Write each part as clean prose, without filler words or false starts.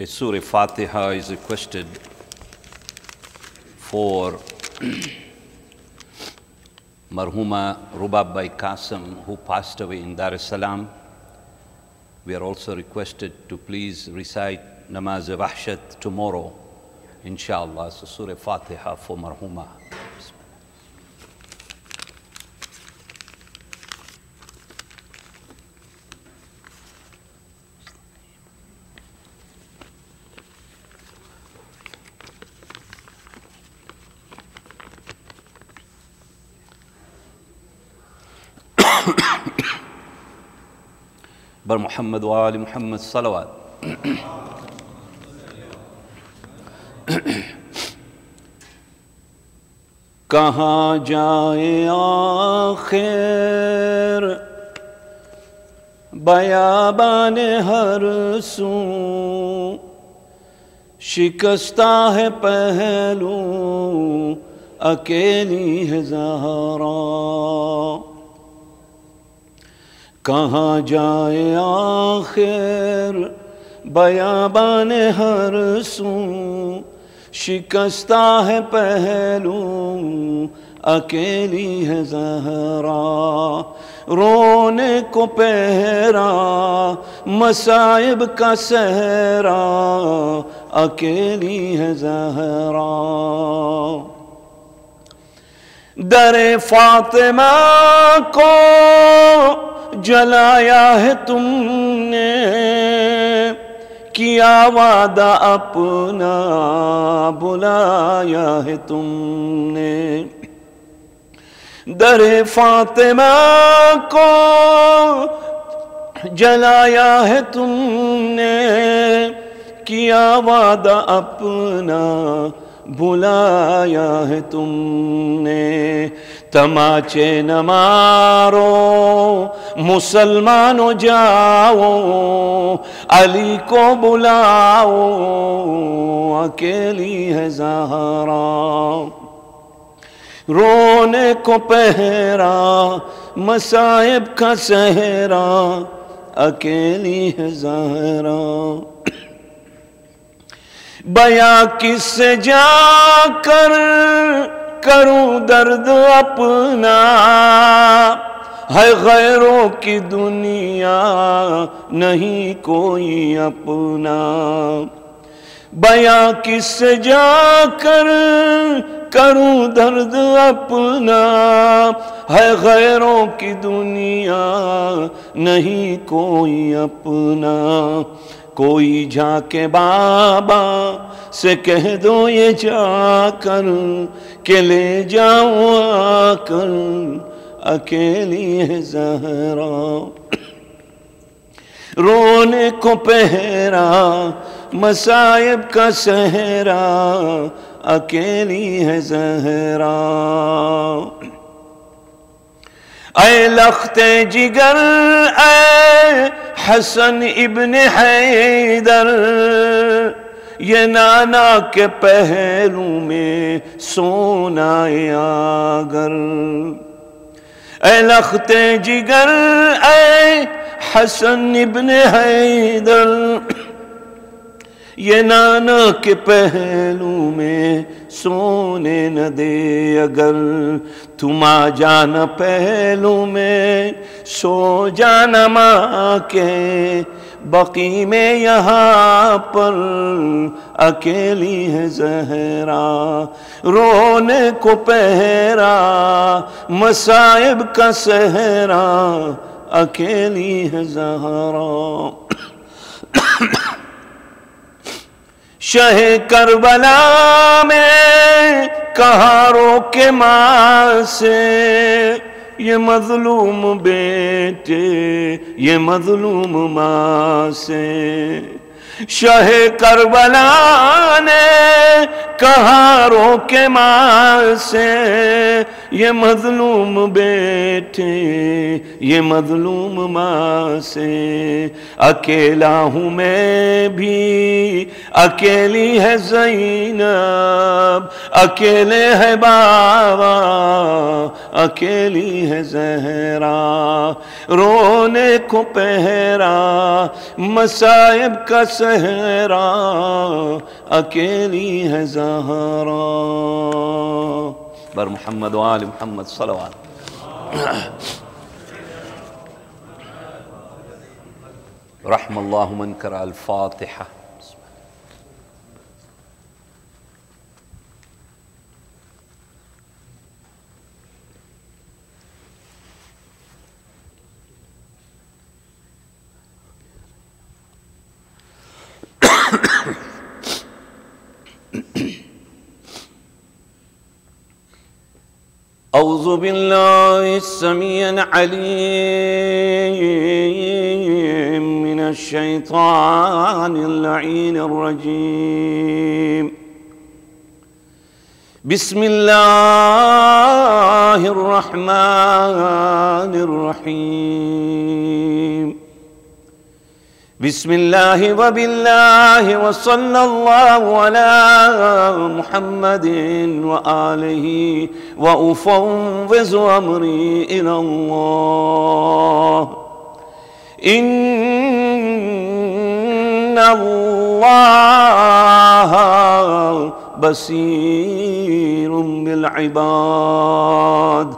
Surah Fatiha is requested for Marhuma Rubab Bhai Qasim, who passed away in Dar es Salaam. We are also requested to please recite Namaz-e-Wahshat tomorrow, inshallah. So Surah Fatiha for Marhuma. بر محمد و آل محمد صلوات. کہاں جائے آخر بیابان ہر سو، شکستہ ہے پہلو اکیلی ہے زہرا. کہاں جائے آخر بیابان ہر سو، شکستہ ہے پہلو اکیلی ہے زہرا. رونے کو پہرا مصائب کا صحرا، اکیلی ہے زہرا. در فاطمہ کو جلایا ہے تم نے، کیا وعدہ اپنا بلایا ہے تم نے. در فاطمہ کو جلایا ہے تم نے، کیا وعدہ اپنا بلایا ہے تم نے. تماچے نہ مارو مسلمانوں، جاؤ علی کو بلاؤ اکیلی ہے زہرا. رونے کو پہرا مصائب کا صحرا، اکیلی ہے زہرا. بیاں کس سے جا کر کروں درد اپنا، ہے غیروں کی دنیا نہیں کوئی اپنا. بیاں کس سے جا کر کروں درد اپنا، ہے غیروں کی دنیا نہیں کوئی اپنا. کوئی جا کے بابا سے کہہ دو یہ جا کر کہ لے جاؤں آ کر اکیلی ہے زہرا. رونے کو پہرا مصائب کا صحرا، اکیلی ہے زہرا. اے لخت جگر اے حسن ابن حیدر، یہ نانا کے پہلو میں سونا اگر. اے لخت جگر اے حسن ابن حیدر، یہ نانا کے پہلو میں سونے نہ دے اگر. تم آ جانا پہلو میں سو جانا ماں کے بقی میں، یہاں پر اکیلی ہے زہرا. رونے کو پہرا مصائب کا صحرا، اکیلی ہے زہرا. شہ کربلا میں کہاں روکے ماں سے، یہ مظلوم بیٹے یہ مظلوم ماں سے. شہ کربلا نے کہاں روکے ماں سے، ये मजलूम बेटे ये मजलूम माँ से, अकेला हूँ मैं भी अकेली है ज़ैनब, अकेले है बाबा अकेली है ज़हरा, रोने को पहरा मसाइब का सहरा, अकेली है ज़हरा। बर मोहम्मद व आल मोहम्मद सल्लल्लाहु रहमल्लाहु मन करा अल फातिहा। औज़ु बिल्लाहि अस्समीइल अलीम मिनश शैतानिर लईनिर रजीम। बिस्मिल्लाहिर रहमानिर रहीम। बिस्मिल्लाहि व बिल्लाहि व सल्लल्लाहु अला मुहम्मदिन व आलिहि व उफ़व्विज़ु अम्री इलल्लाह। इन्नल्लाहा बसीरुम बिल इबाद।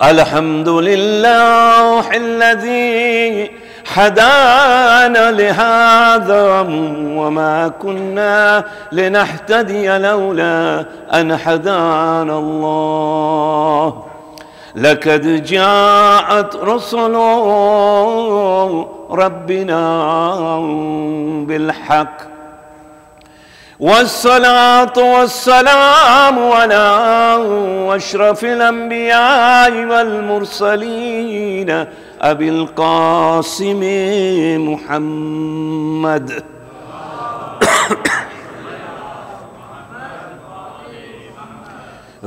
अल्हम्दुलिल्लाहिल्लज़ी हदाना लिहाज़ा वमा कुन्ना लिनहतदिया लौला अन हदाना अल्लाह। लक़द जाअत रुसुलु रब्बिना बिलहक़ वस्सलातु वस्सलामु अला अशरफिल अंबियाइ वल मुरसलीन अबिल कासिम मुहम्मद।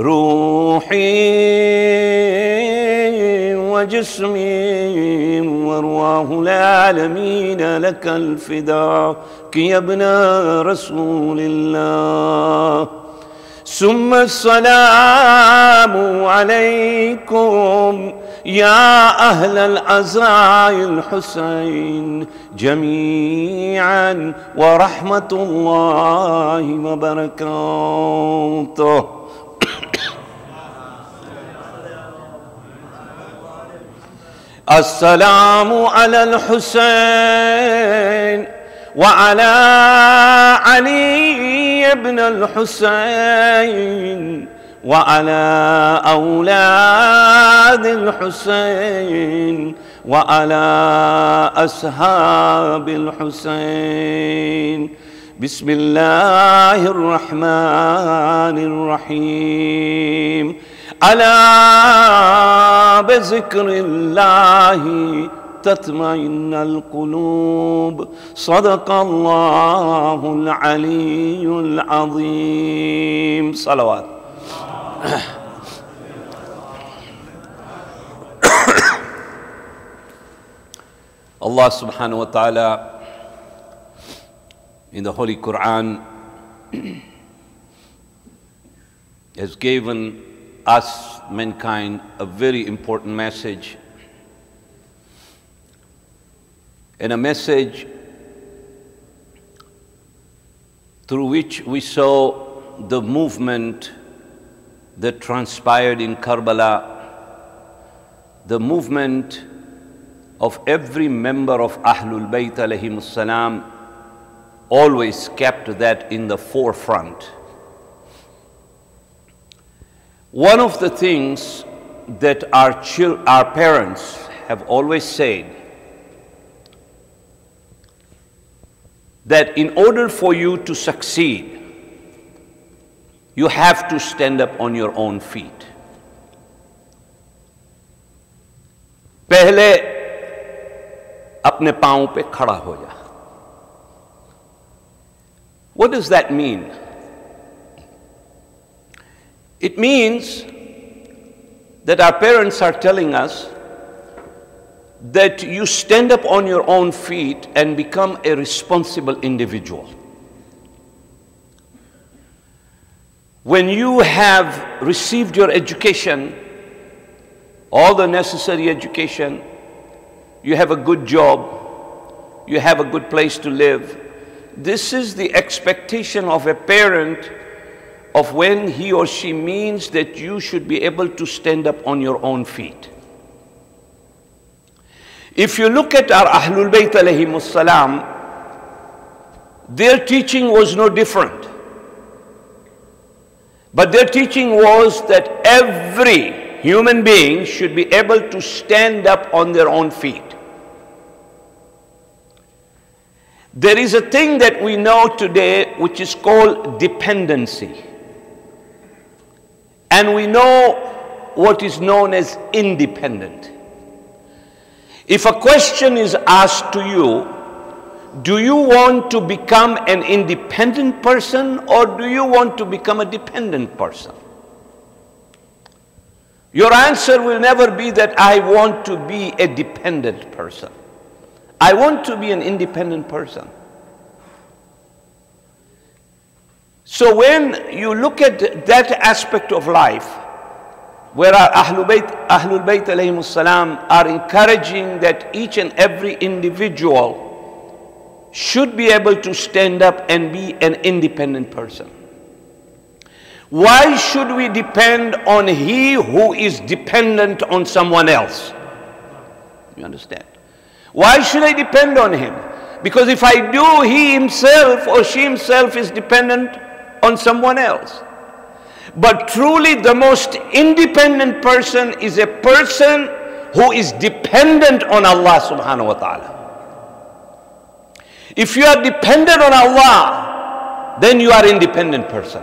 रूही व जिस्मी व रुवाहुल आलमीन लकल फिदा कि यब्ना रसूलिल्लाह। सुम्मा अस्सलामु अलैकुम या अहलल अज़ाइल हुसैन जमीअन व रहमतुल्लाहि व बरकातुहू। अस्सलामु अलल हुसैन व अला अली इब्न अल हुसैन व अला औलादिल हुसैन व अला अस्हाबिल हुसैन। बिस्मिल्लाहिर रहमानिर रहीम। अला बिज़िक्रिल्लाहि तत्मइन्नुल क़ुलूब। सदक़ल्लाहुल अलीयुल अज़ीम। सलावत। Allah subhanahu wa ta'ala in the Holy Quran has given us, mankind, a very important message, and a message through which we saw the movement that transpired in Karbala, the movement of every member of Ahlul Bayt alayhimus salam, always kept that in the forefront. One of the things that our parents have always said, that in order for you to succeed, you have to stand up on your own feet. पहले अपने पांव पे खड़ा हो जा. What does that mean? It means that our parents are telling us that you stand up on your own feet and become a responsible individual. When you have received your education, all the necessary education, you have a good job, you have a good place to live, this is the expectation of a parent of when he or she means that you should be able to stand up on your own feet. If you look at our Ahlul Bayt alayhimus salam, their teaching was no different. But their teaching was that every human being should be able to stand up on their own feet. There is a thing that we know today which is called dependency. And we know what is known as independent. If a question is asked to you, do you want to become an independent person or do you want to become a dependent person? Your answer will never be that I want to be a dependent person. I want to be an independent person. So when you look at that aspect of life, where our Ahlul Bayt alayhimus salam are encouraging that each and every individual should be able to stand up and be an independent person. Why should we depend on he who is dependent on someone else? You understand? Why should I depend on him? Because if I do, he himself or she himself is dependent on someone else. But truly the most independent person is a person who is dependent on Allah subhanahu wa ta'ala. If you are dependent on Allah, then you are an independent person.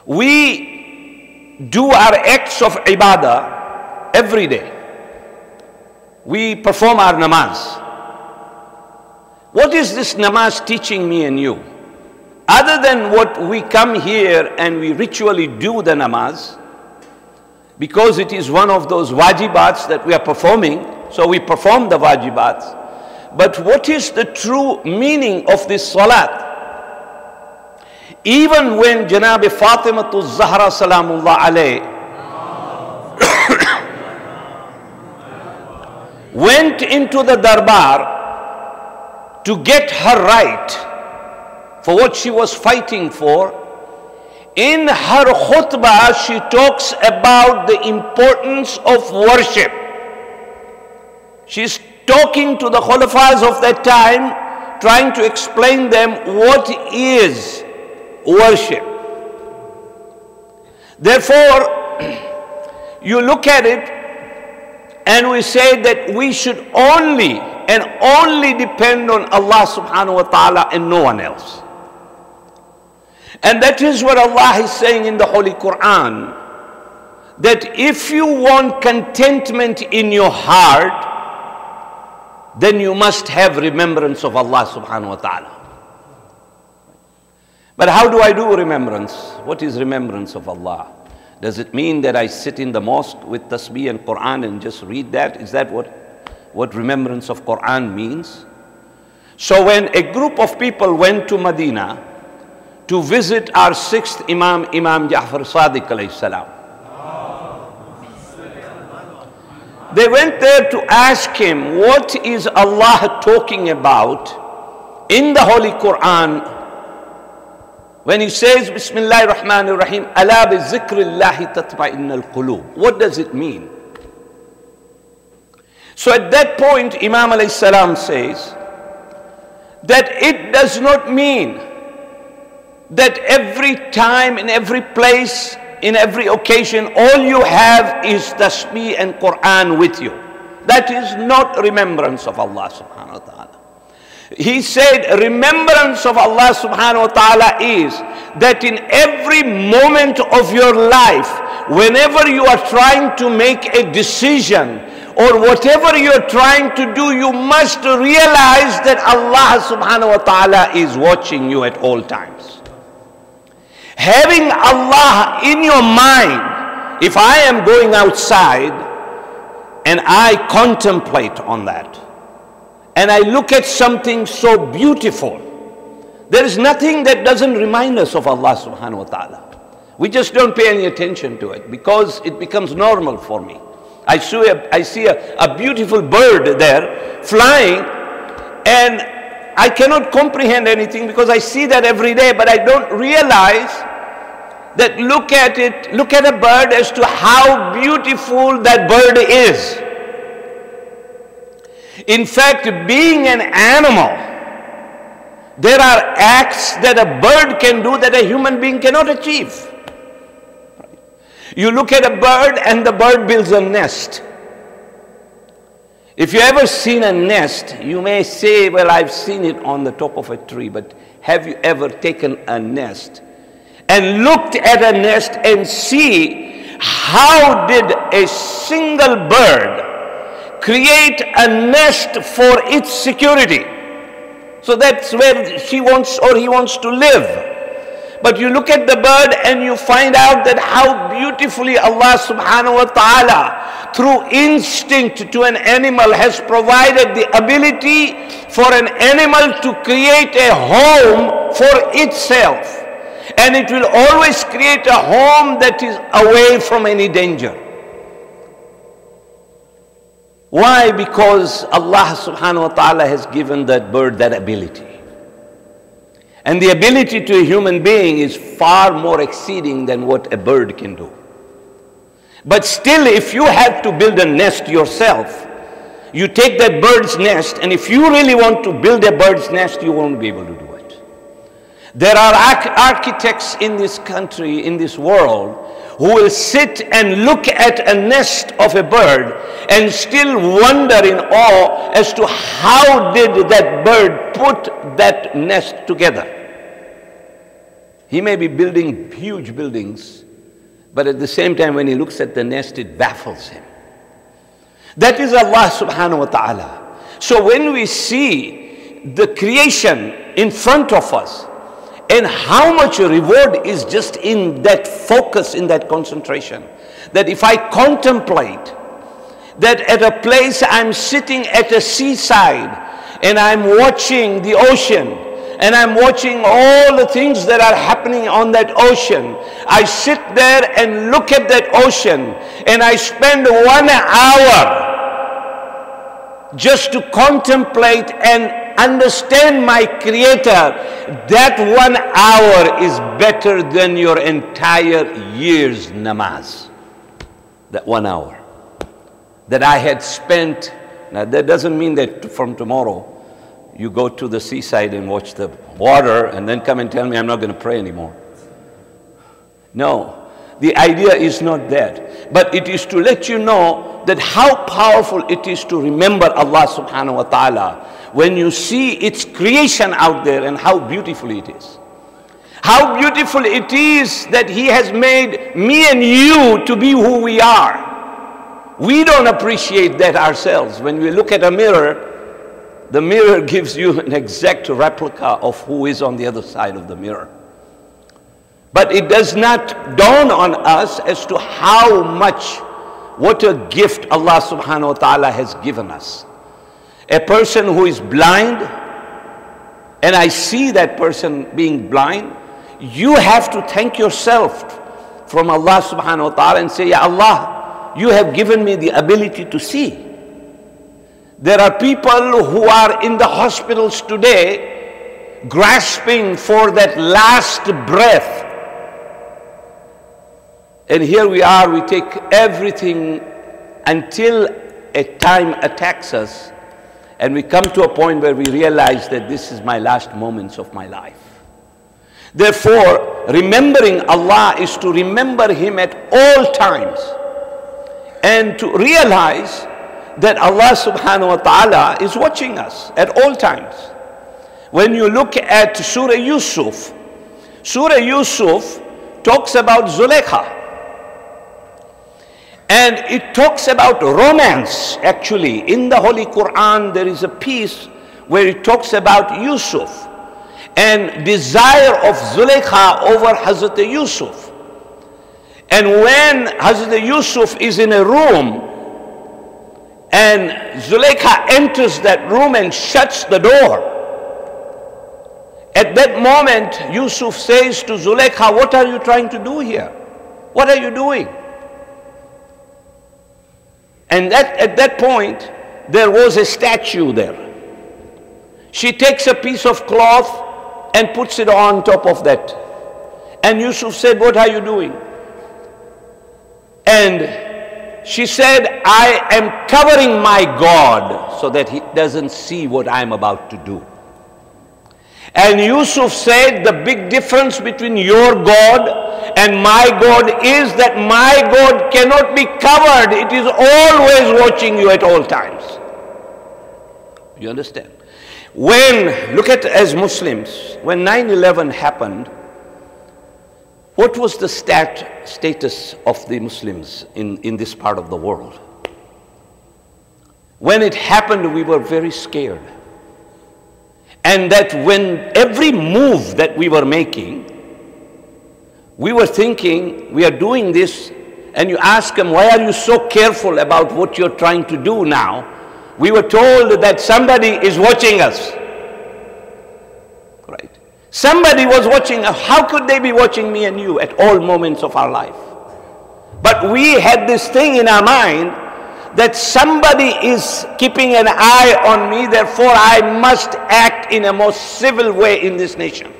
We do our acts of ibadah every day. We perform our namaz. What is this namaz teaching me and you? Other than what we come here and we ritually do the namaz, because it is one of those wajibats that we are performing, so we perform the wajibats. But what is the true meaning of this salat? Even when Janab Fatimatu Zahra Salamullah alayh went into the darbar to get her right for what she was fighting for, in her khutbah she talks about the importance of worship. She's talking to the khulafas of that time, trying to explain them what is worship. Therefore, you look at it and we say that we should only and only depend on Allah subhanahu wa ta'ala and no one else. And that is what Allah is saying in the Holy Quran, that if you want contentment in your heart, then you must have remembrance of Allah subhanahu wa ta'ala. But how do I do remembrance? What is remembrance of Allah? Does it mean that I sit in the mosque with tasbih and Quran and just read that? Is that what remembrance of Quran means? So when a group of people went to Medina to visit our sixth Imam, Imam Ja'far Sadiq alayhi salam, they went there to ask him, what is Allah talking about in the Holy Quran when he says, Bismillahir Rahmanir Rahim, Ala bi zikrillahi tatma'innal qulub? What does it mean? So at that point, Imam alayhi salam says that it does not mean that every time, in every place, in every occasion, all you have is tasbih and Quran with you. That is not remembrance of Allah subhanahu wa ta'ala. He said remembrance of Allah subhanahu wa ta'ala is that in every moment of your life, whenever you are trying to make a decision or whatever you're trying to do, you must realize that Allah subhanahu wa ta'ala is watching you at all times. Having Allah in your mind if I am going outside and I contemplate on that, and I look at something so beautiful, there is nothing that doesn't remind us of Allah subhanahu wa ta'ala. We just don't pay any attention to it because it becomes normal for me. I see a beautiful bird there flying, and I cannot comprehend anything because I see that every day, but I don't realize that look at a bird as to how beautiful that bird is. In fact, being an animal, there are acts that a bird can do that a human being cannot achieve. You look at a bird and the bird builds a nest. If you ever seen a nest, you may say, well, I've seen it on the top of a tree, but have you ever taken a nest and looked at a nest and see how did a single bird create a nest for its security? So that's where she wants or he wants to live. But you look at the bird and you find out that how beautifully Allah subhanahu wa ta'ala, through instinct to an animal, has provided the ability for an animal to create a home for itself. And it will always create a home that is away from any danger. Why? Because Allah subhanahu wa ta'ala has given that bird that ability. And the ability to a human being is far more exceeding than what a bird can do. But still, if you have to build a nest yourself, you take that bird's nest, and if you really want to build a bird's nest, you won't be able to do it. There are architects in this country, in this world, who will sit and look at a nest of a bird and still wonder in awe as to how did that bird put that nest together. He may be building huge buildings, but at the same time when he looks at the nest, it baffles him. That is Allah subhanahu wa ta'ala. So when we see the creation in front of us, and how much reward is just in that focus, in that concentration. That if I contemplate that at a place I'm sitting at a seaside and I'm watching the ocean and I'm watching all the things that are happening on that ocean. I sit there and look at that ocean and I spend 1 hour just to contemplate and understand my Creator. That 1 hour is better than your entire year's namaz. That 1 hour that I had spent. Now that doesn't mean that from tomorrow you go to the seaside and watch the water and then come and tell me I'm not going to pray anymore. No. The idea is not that, but it is to let you know that how powerful it is to remember Allah subhanahu wa ta'ala when you see its creation out there and how beautiful it is. How beautiful it is that He has made me and you to be who we are. We don't appreciate that ourselves. When we look at a mirror, the mirror gives you an exact replica of who is on the other side of the mirror. But it does not dawn on us as to how much, what a gift Allah subhanahu wa ta'ala has given us. A person who is blind, and I see that person being blind, you have to thank yourself from Allah subhanahu wa ta'ala and say, Ya Allah, you have given me the ability to see. There are people who are in the hospitals today grasping for that last breath. And here we are, we take everything until a time attacks us and we come to a point where we realize that this is my last moments of my life. Therefore, remembering Allah is to remember Him at all times and to realize that Allah subhanahu wa ta'ala is watching us at all times. When you look at Surah Yusuf talks about Zulaykha. And it talks about romance, actually. In the Holy Quran, there is a piece where it talks about Yusuf and desire of Zulaykha over Hazrat Yusuf. And when Hazrat Yusuf is in a room and Zulaykha enters that room and shuts the door, at that moment Yusuf says to Zulaykha, what are you trying to do here? What are you doing? And at that point there was a statue there. She takes a piece of cloth and puts it on top of that. And Yusuf said, what are you doing? And she said, I am covering my God so that he doesn't see what I'm about to do. And Yusuf said, the big difference between your God and my God is that my God cannot be covered. It is always watching you at all times. You understand? Look at as Muslims, when 9/11 happened, what was the status of the Muslims in this part of the world? When it happened, we were very scared. And that when every move that we were making, we were thinking, we are doing this, and you ask them, why are you so careful about what you're trying to do now? We were told that somebody is watching us. Right? Somebody was watching us. How could they be watching me and you at all moments of our life? But we had this thing in our mind that somebody is keeping an eye on me, therefore I must act in a most civil way in this nation.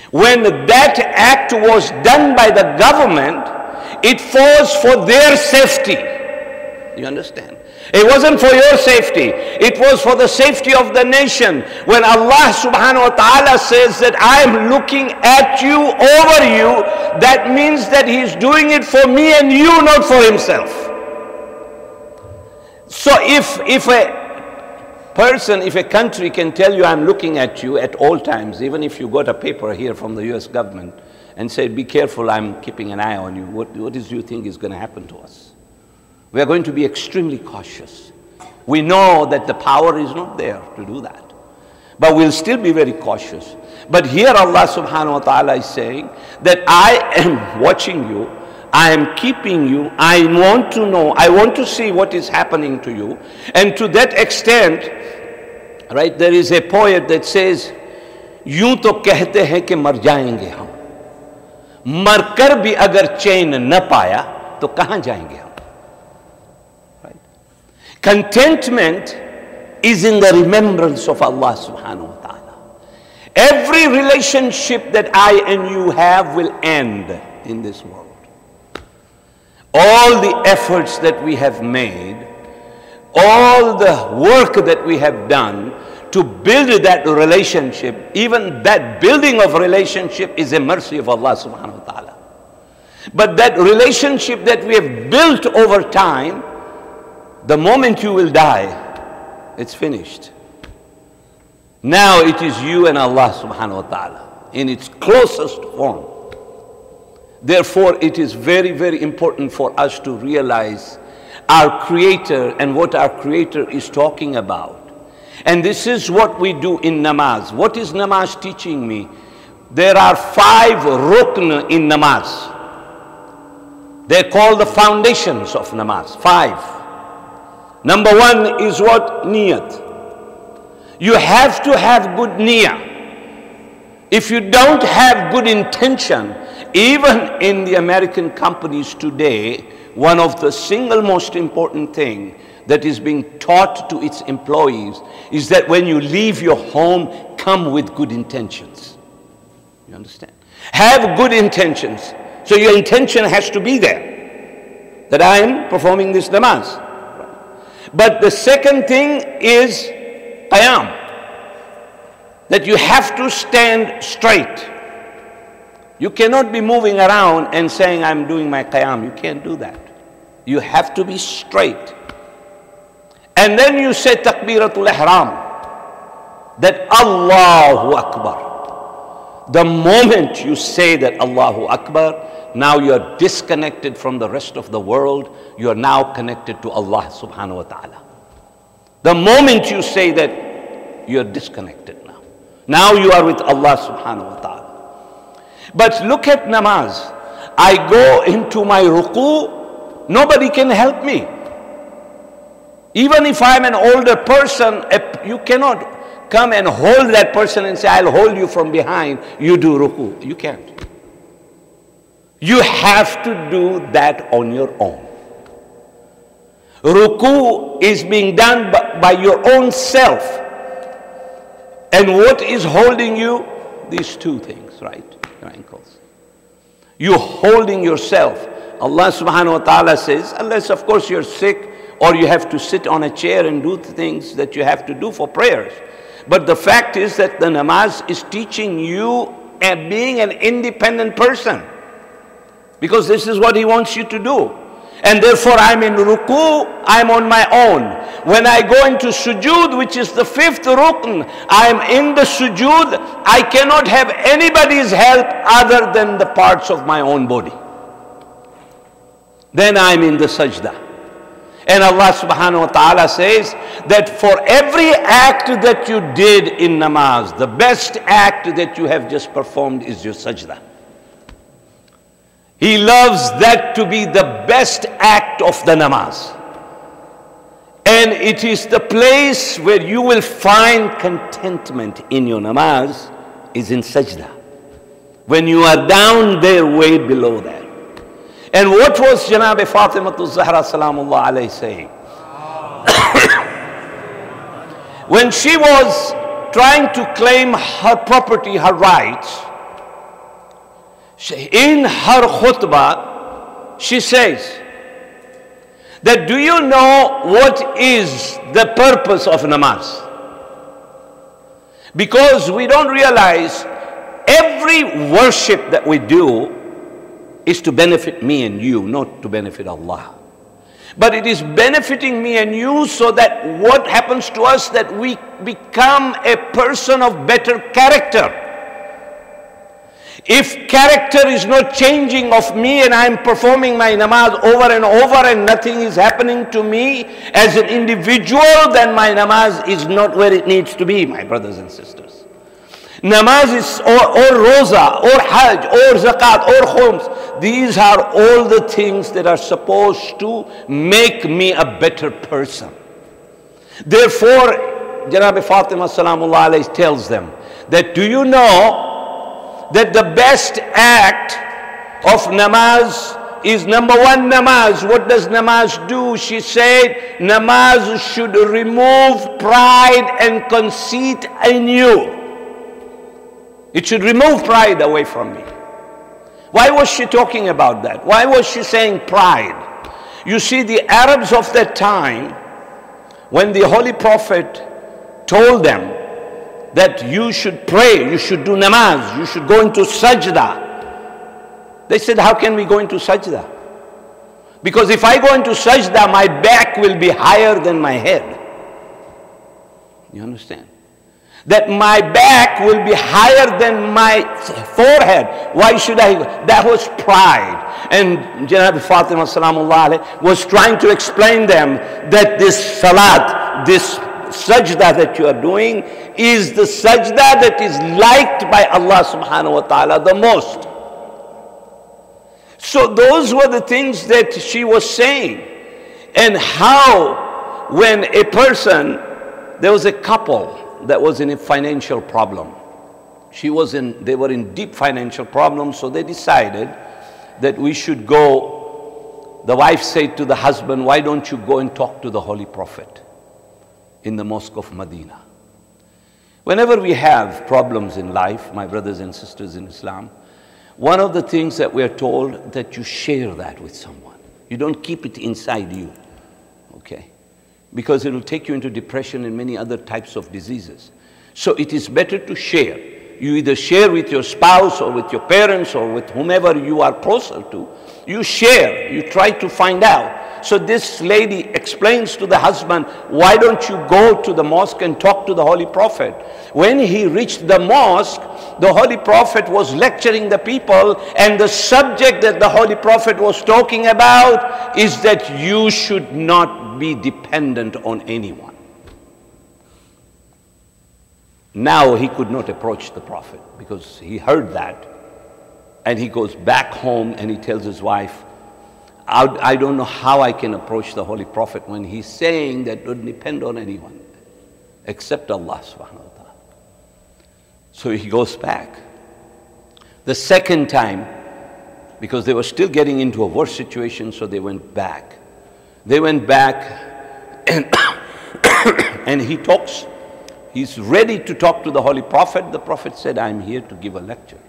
When that act was done by the government, it was for their safety. You understand? It wasn't for your safety. It was for the safety of the nation. When Allah subhanahu wa ta'ala says that I am looking at you, over you, that means that He's doing it for me and you, not for Himself. So if a country can tell you I'm looking at you at all times, even if you got a paper here from the US government and said, be careful, I'm keeping an eye on you, what do you think is going to happen to us? We are going to be extremely cautious. We know that the power is not there to do that. But we'll still be very cautious. But here Allah subhanahu wa ta'ala is saying that I am watching you, I am keeping you, I want to know, I want to see what is happening to you. And to that extent, right, there is a poet that says, यूं तो कहते हैं कि मर जाएंगे हम, मरकर भी अगर चैन न पाया तो कहां जाएंगे हम? Right? Contentment is in the remembrance of Allah subhanahu wa ta'ala. Every relationship that I and you have will end in this world. All the efforts that we have made, all the work that we have done to build that relationship, even that building of relationship is a mercy of Allah subhanahu wa ta'ala. But that relationship that we have built over time, the moment you will die, it's finished. Now it is you and Allah subhanahu wa ta'ala in its closest form. Therefore, it is very, very important for us to realize our Creator and what our Creator is talking about. And this is what we do in namaz. What is namaz teaching me? There are 5 rukn in namaz. They're called the foundations of namaz. 5. Number 1 is what? Niyat. You have to have good niyyah. If you don't have good intention, even in the American companies today, one of the single most important thing that is being taught to its employees is that when you leave your home, come with good intentions. You understand? Have good intentions. So your intention has to be there, that I am performing this namaz. But the second thing is qiyam, that you have to stand straight. You cannot be moving around and saying, I'm doing my qiyam. You can't do that. You have to be straight. And then you say takbiratul ihram, that Allahu Akbar. The moment you say that Allahu Akbar, now you are disconnected from the rest of the world. You are now connected to Allah subhanahu wa ta'ala. The moment you say that, you are disconnected now. Now you are with Allah subhanahu wa ta'ala. But look at namaz. I go into my ruku, nobody can help me. Even if I'm an older person, you cannot come and hold that person and say, I'll hold you from behind, you do ruku. You can't. You have to do that on your own. Ruku is being done by your own self. And what is holding you? These two things, right? Your ankles. You're holding yourself. Allah subhanahu wa ta'ala says, unless of course you're sick or you have to sit on a chair and do things that you have to do for prayers. But the fact is that the namaz is teaching you being an independent person. Because this is what he wants you to do. And therefore I'm in ruku, I'm on my own. When I go into sujood, which is the fifth rukn, I'm in the sujood, I cannot have anybody's help other than the parts of my own body. Then I'm in the sajda. And Allah subhanahu wa ta'ala says that for every act that you did in namaz, the best act that you have just performed is your sajda. He loves that to be the best act of the namaz. And it is the place where you will find contentment in your namaz is in sajda. When you are down there, way below that. And what was Janab Fatimatul Zahra Salamullah alayhi saying? When she was trying to claim her property, her rights, in her khutbah, she says that, do you know what is the purpose of namaz? Because we don't realize every worship that we do is to benefit me and you, not to benefit Allah. But it is benefiting me and you so that what happens to us, that we become a person of better character. If character is not changing of me and I'm performing my namaz over and over and nothing is happening to me as an individual, then my namaz is not where it needs to be, my brothers and sisters. Namaz is, or roza, or hajj, or zakat, or khums. These are all the things that are supposed to make me a better person. Therefore, Janab Fatima Salamullah alayhi tells them that, do you know that the best act of namaz is number one, namaz. What does namaz do? She said, namaz should remove pride and conceit in you. It should remove pride away from me. Why was she talking about that? Why was she saying pride? You see, the Arabs of that time, when the Holy Prophet told them that you should pray, you should do namaz, you should go into sajda, they said, how can we go into sajda? Because if I go into sajda, my back will be higher than my head. You understand? That my back will be higher than my forehead. Why should I? That was pride. And Janab Fatima Salamullah alayhi was trying to explain them that this salat, this sajda that you are doing is the sajda that is liked by Allah subhanahu wa ta'ala the most. So those were the things that she was saying. And how when a person, there was a couple that was in a financial problem. They were in deep financial problems, so they decided that we should go. The wife said to the husband, why don't you go and talk to the Holy Prophet in the Mosque of Medina? Whenever we have problems in life, my brothers and sisters in Islam, one of the things that we are told that you share that with someone. You don't keep it inside you, okay? Because it will take you into depression and many other types of diseases. So it is better to share. You either share with your spouse or with your parents or with whomever you are closer to. You share, you try to find out. So this lady explains to the husband, why don't you go to the mosque and talk to the Holy Prophet? When he reached the mosque, the Holy Prophet was lecturing the people, and the subject that the Holy Prophet was talking about is that you should not be dependent on anyone. Now he could not approach the Prophet because he heard that. And he goes back home and he tells his wife, I don't know how I can approach the Holy Prophet when he's saying that don't depend on anyone except Allah subhanahu wa ta'ala. So he goes back. The second time, because they were still getting into a worse situation, so they went back. They went back and, and he talks. He's ready to talk to the Holy Prophet. The Prophet said, I'm here to give a lecture.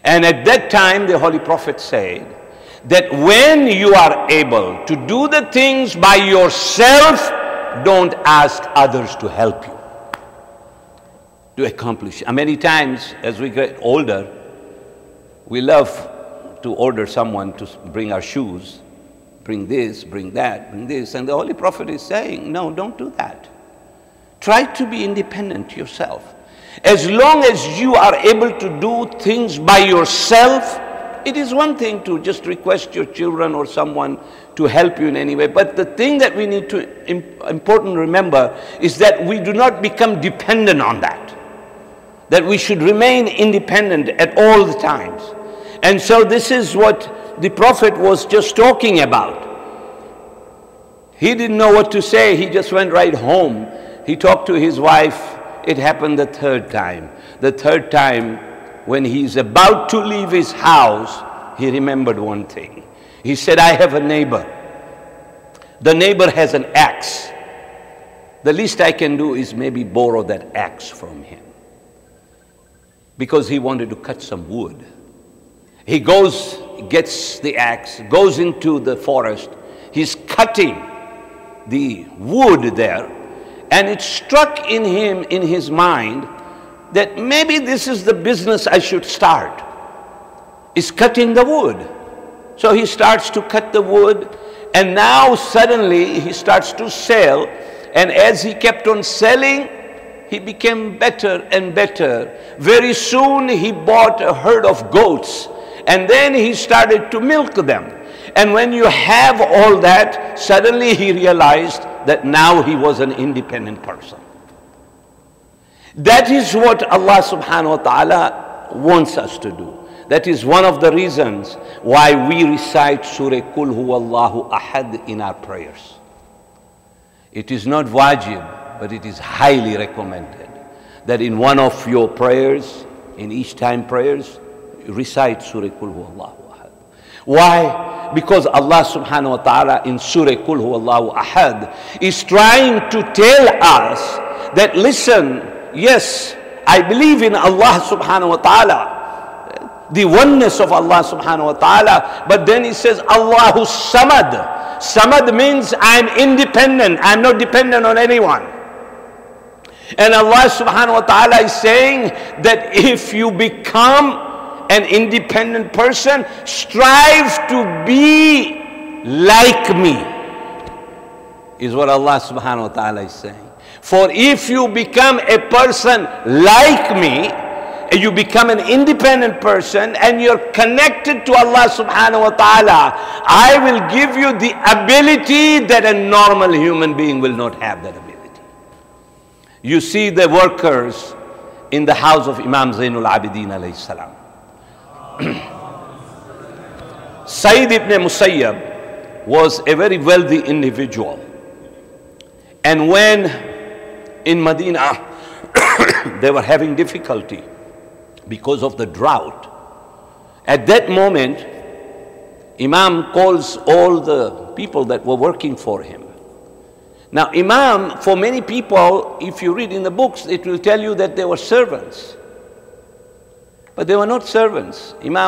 And at that time, the Holy Prophet said that when you are able to do the things by yourself, don't ask others to help you to accomplish. And many times, as we get older, we love to order someone to bring our shoes, bring this, bring that, bring this. And the Holy Prophet is saying, no, don't do that. Try to be independent yourself. As long as you are able to do things by yourself, it is one thing to just request your children or someone to help you in any way. But the thing that we need to important remember is that we do not become dependent on that. That we should remain independent at all the times. And so this is what the Prophet was just talking about. He didn't know what to say. He just went right home. He talked to his wife. It happened the third time. The third time, when he's about to leave his house, he remembered one thing. He said, I have a neighbor. The neighbor has an axe. The least I can do is maybe borrow that axe from him. Because he wanted to cut some wood. He goes, gets the axe, goes into the forest. He's cutting the wood there. And it struck in him, in his mind, that maybe this is the business I should start, is cutting the wood. So he starts to cut the wood, and now suddenly he starts to sell, and as he kept on selling, he became better and better. Very soon he bought a herd of goats, and then he started to milk them. And when you have all that, suddenly he realized that now he was an independent person. That is what Allah subhanahu wa ta'ala wants us to do. That is one of the reasons why we recite Surah Kul Huwallahu Ahad in our prayers. It is not wajib, but it is highly recommended that in one of your prayers, in each time prayers, you recite Surah Kul Huwallahu Ahad. Why? Because Allah subhanahu wa ta'ala in Surah Kul Huwallahu Ahad is trying to tell us that, listen, yes, I believe in Allah subhanahu wa ta'ala, the oneness of Allah subhanahu wa ta'ala, but then he says, Allahu Samad. Samad means I'm independent, I'm not dependent on anyone. And Allah subhanahu wa ta'ala is saying that if you become an independent person, strive to be like me, is what Allah subhanahu wa ta'ala is saying. For if you become a person like me, you become an independent person and you're connected to Allah subhanahu wa ta'ala, I will give you the ability that a normal human being will not have that ability. You see the workers in the house of Imam Zainul Abidin alayhi salam. Sayyid ibn Musayyab was a very wealthy individual. And when in Medina they were having difficulty because of the drought, at that moment Imam calls all the people that were working for him. Now Imam, for many people, if you read in the books, it will tell you that they were servants. But they were not servants. Imam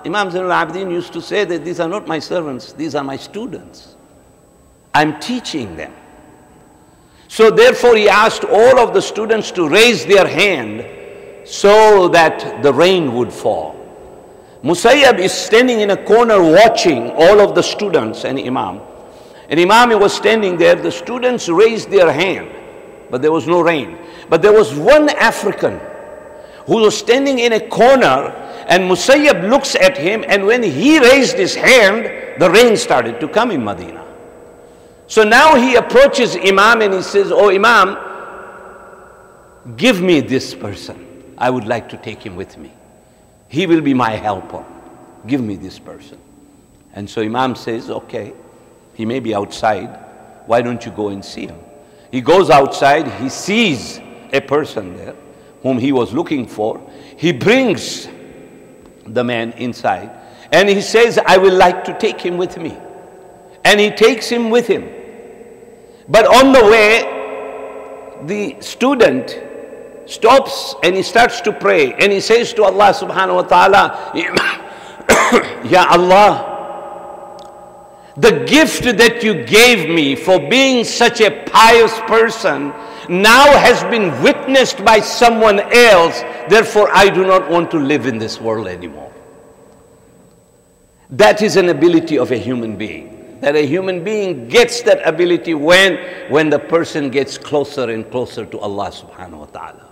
Zainul Abidin used to say that these are not my servants, these are my students. I'm teaching them. So therefore he asked all of the students to raise their hand so that the rain would fall. Musayyab is standing in a corner watching all of the students and Imam. And Imam was standing there, the students raised their hand, but there was no rain. But there was one African who was standing in a corner, and Musayyab looks at him, and when he raised his hand, the rain started to come in Medina. So now he approaches Imam and he says, "Oh Imam, give me this person. I would like to take him with me. He will be my helper." give me this person. And so Imam says, okay, he may be outside. Why don't you go and see him? He goes outside, he sees a person there whom he was looking for. He brings the man inside and he says, I would like to take him with me. And he takes him with him. But on the way, the student stops and he starts to pray and he says to Allah subhanahu wa ta'ala, Ya Allah, the gift that you gave me for being such a pious person now has been witnessed by someone else. Therefore, I do not want to live in this world anymore. That is an ability of a human being. That a human being gets that ability when the person gets closer and closer to Allah subhanahu wa ta'ala.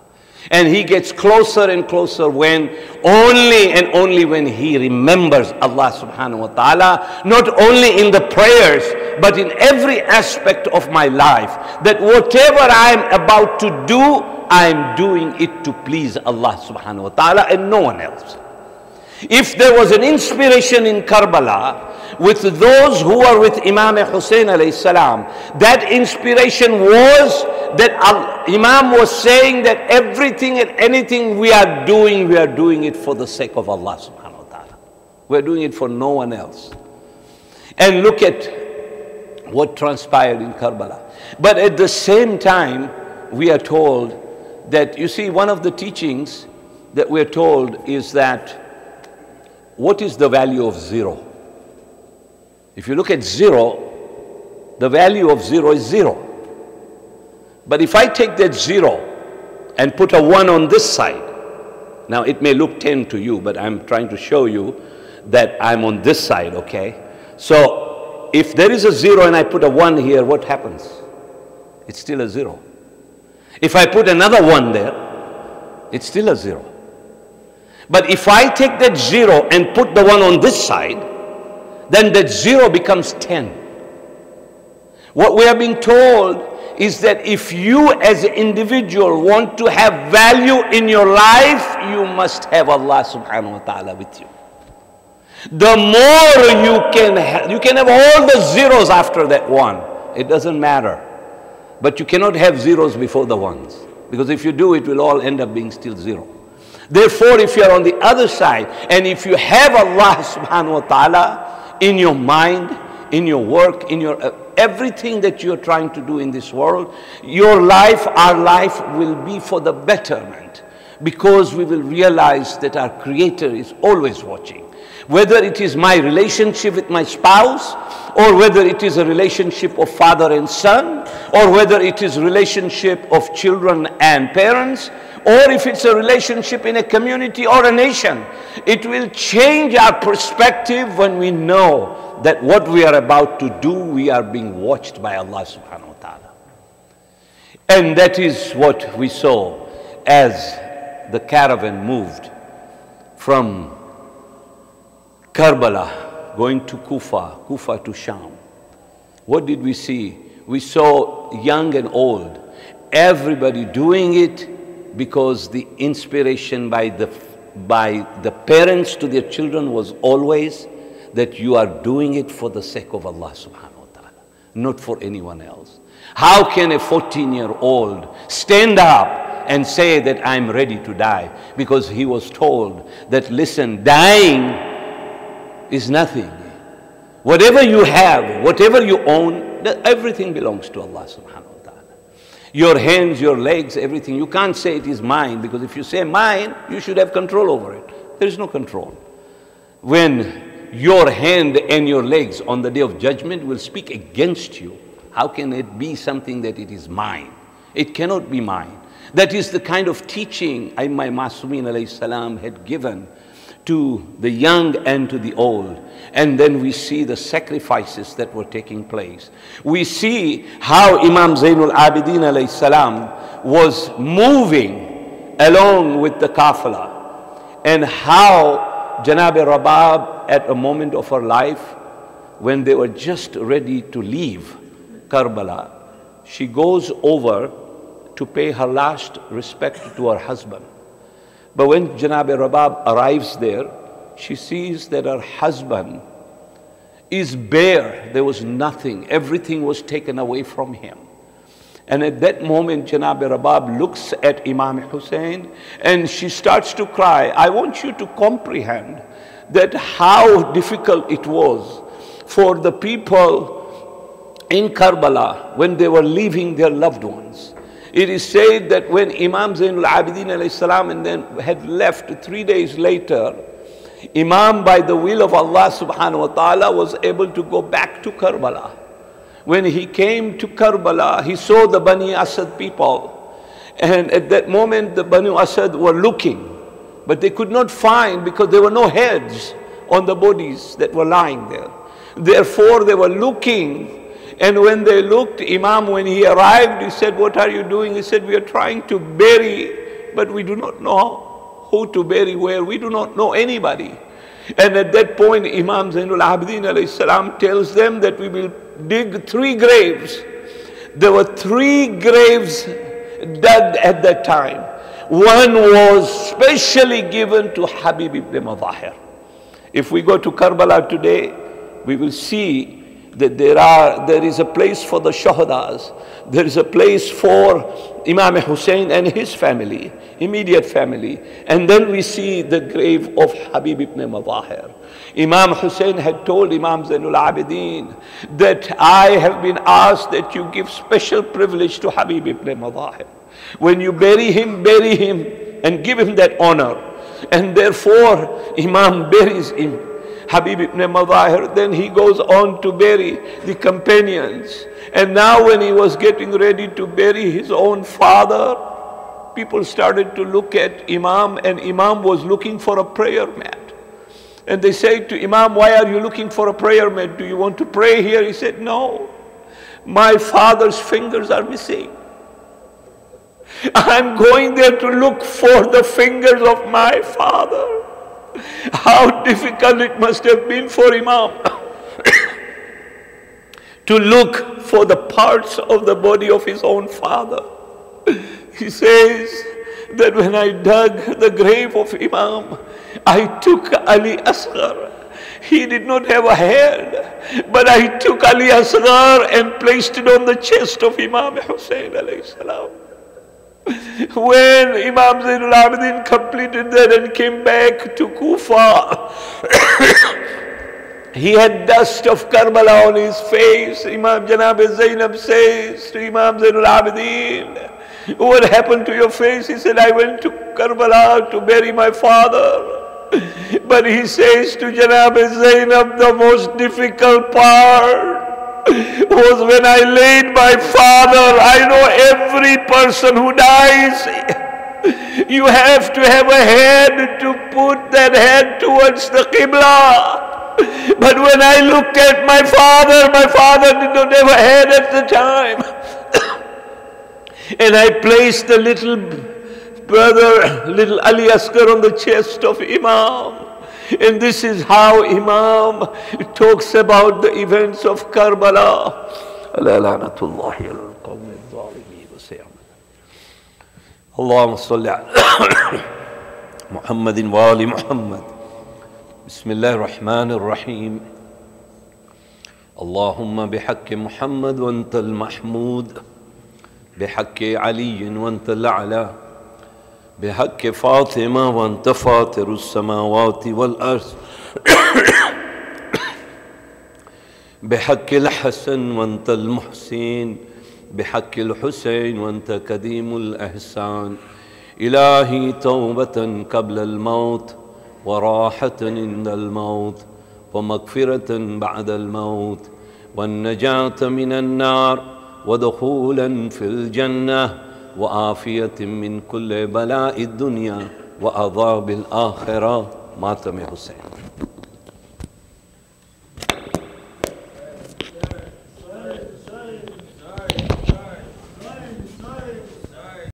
And he gets closer and closer when only and only when he remembers Allah subhanahu wa ta'ala, not only in the prayers, but in every aspect of my life, that whatever I'm about to do, I'm doing it to please Allah subhanahu wa ta'ala and no one else. If there was an inspiration in Karbala with those who are with Imam Hussein alayhi salam, that inspiration was that Imam was saying that everything and anything we are doing it for the sake of Allah subhanahu wa ta'ala. We're doing it for no one else. And look at what transpired in Karbala. But at the same time, we are told that, you see, one of the teachings that we're told is that what is the value of zero? If you look at zero, the value of zero is zero. But if I take that zero and put a 1 on this side, now it may look 10 to you, but I'm trying to show you that I'm on this side, okay? So if there is a 0 and I put a 1 here, what happens? It's still a 0. If I put another 1 there, it's still a 0. But if I take that 0 and put the 1 on this side, then that 0 becomes 10. What we are being told is that if you as an individual want to have value in your life, you must have Allah subhanahu wa ta'ala with you. The more you can have all the zeros after that 1. It doesn't matter. But you cannot have zeros before the 1s. Because if you do, it will all end up being still 0. Therefore, if you are on the other side, and if you have Allah subhanahu wa ta'ala in your mind, in your work, in your everything that you're trying to do in this world, your life, our life will be for the betterment. Because we will realize that our Creator is always watching. Whether it is my relationship with my spouse, or whether it is a relationship of father and son, or whether it is a relationship of children and parents, or if it's a relationship in a community or a nation, it will change our perspective when we know that what we are about to do, we are being watched by Allah subhanahu wa ta'ala. And that is what we saw as the caravan moved from Karbala, going to Kufa, Kufa to Sham. What did we see? We saw young and old, everybody doing it because the inspiration by the parents to their children was always that you are doing it for the sake of Allah subhanahu wa ta'ala, not for anyone else. How can a 14-year-old stand up and say that I'm ready to die? Because he was told that, listen, dying is nothing. Whatever you have, whatever you own, everything belongs to Allah subhanahu wa ta'ala. Your hands, your legs, everything. You can't say it is mine, because if you say mine, you should have control over it. There is no control. When your hand and your legs on the day of judgment will speak against you, how can it be something that it is mine? It cannot be mine. That is the kind of teaching Aimma Masumin alayhi salam had given to the young and to the old. And then we see the sacrifices that were taking place. We see how Imam Zainul Abidin alayhi salam was moving along with the kafala, and how Janab Rabab, at a moment of her life, when they were just ready to leave Karbala, she goes over to pay her last respect to her husband. But when Janab Rabab arrives there, she sees that her husband is bare. There was nothing. Everything was taken away from him. And at that moment, Janab Rabab looks at Imam Hussein and she starts to cry. I want you to comprehend that how difficult it was for the people in Karbala when they were leaving their loved ones. It is said that when Imam Zainul Abidin alayhi salam and then had left 3 days later, Imam, by the will of Allah subhanahu wa ta'ala, was able to go back to Karbala. When he came to Karbala, he saw the Bani Asad people. And at that moment, the Bani Asad were looking, but they could not find, because there were no heads on the bodies that were lying there. Therefore, they were looking. And when they looked, Imam, when he arrived, he said, what are you doing? He said, we are trying to bury, but we do not know who to bury where. We do not know anybody. And at that point, Imam Zainul Abidin alayhi salam tells them that we will dig 3 graves. There were 3 graves dug at that time. One was specially given to Habib ibn Madahir. If we go to Karbala today, we will see that there is a place for the Shahadas. There is a place for Imam Hussein and his family, immediate family. And then we see the grave of Habib ibn Madahir. Imam Hussein had told Imam Zainul Abidin that I have been asked that you give special privilege to Habib ibn Madahir. When you bury him and give him that honor. And therefore, Imam buries him. Habib ibn Madahir, then he goes on to bury the companions. And now when he was getting ready to bury his own father, people started to look at Imam, and Imam was looking for a prayer mat. And they say to Imam, why are you looking for a prayer mat? Do you want to pray here? He said, no, my father's fingers are missing. I'm going there to look for the fingers of my father. How difficult it must have been for Imam to look for the parts of the body of his own father. He says that when I dug the grave of Imam, I took Ali Asghar. He did not have a head, but I took Ali Asghar and placed it on the chest of Imam Hussein alayhi salam. When Imam Zainul Abidin completed that and came back to Kufa, he had dust of Karbala on his face. Imam Janab Zainab says to Imam Zainul Abidin, what happened to your face? He said, I went to Karbala to bury my father. But he says to Janab Zainab, the most difficult part was when I laid my father. I know every person who dies, you have to have a head to put that head towards the Qibla. But when I looked at my father did not have a head at the time. And I placed the little brother, little Ali Asghar, on the chest of Imam. And this is how Imam talks about the events of Karbala. Allahumma salli ala Muhammadin wa ali Muhammad. Bismillahir Rahmanir Rahim. Allahumma bihaqqi Muhammad wa anta al-mahmud, bihaqqi Ali wa anta al-a'la, بحق فاطمة وأنت فاطر السماوات والأرض بحق الحسن وأنت المحسن بحق الحسين وأنت كديم الإحسان إلهي توبة قبل الموت وراحة عند الموت ومغفرة بعد الموت والنجاة من النار ودخولا في الجنة وعافية من كل بلاء الدنيا وعذاب الآخرة. ماتم حسين.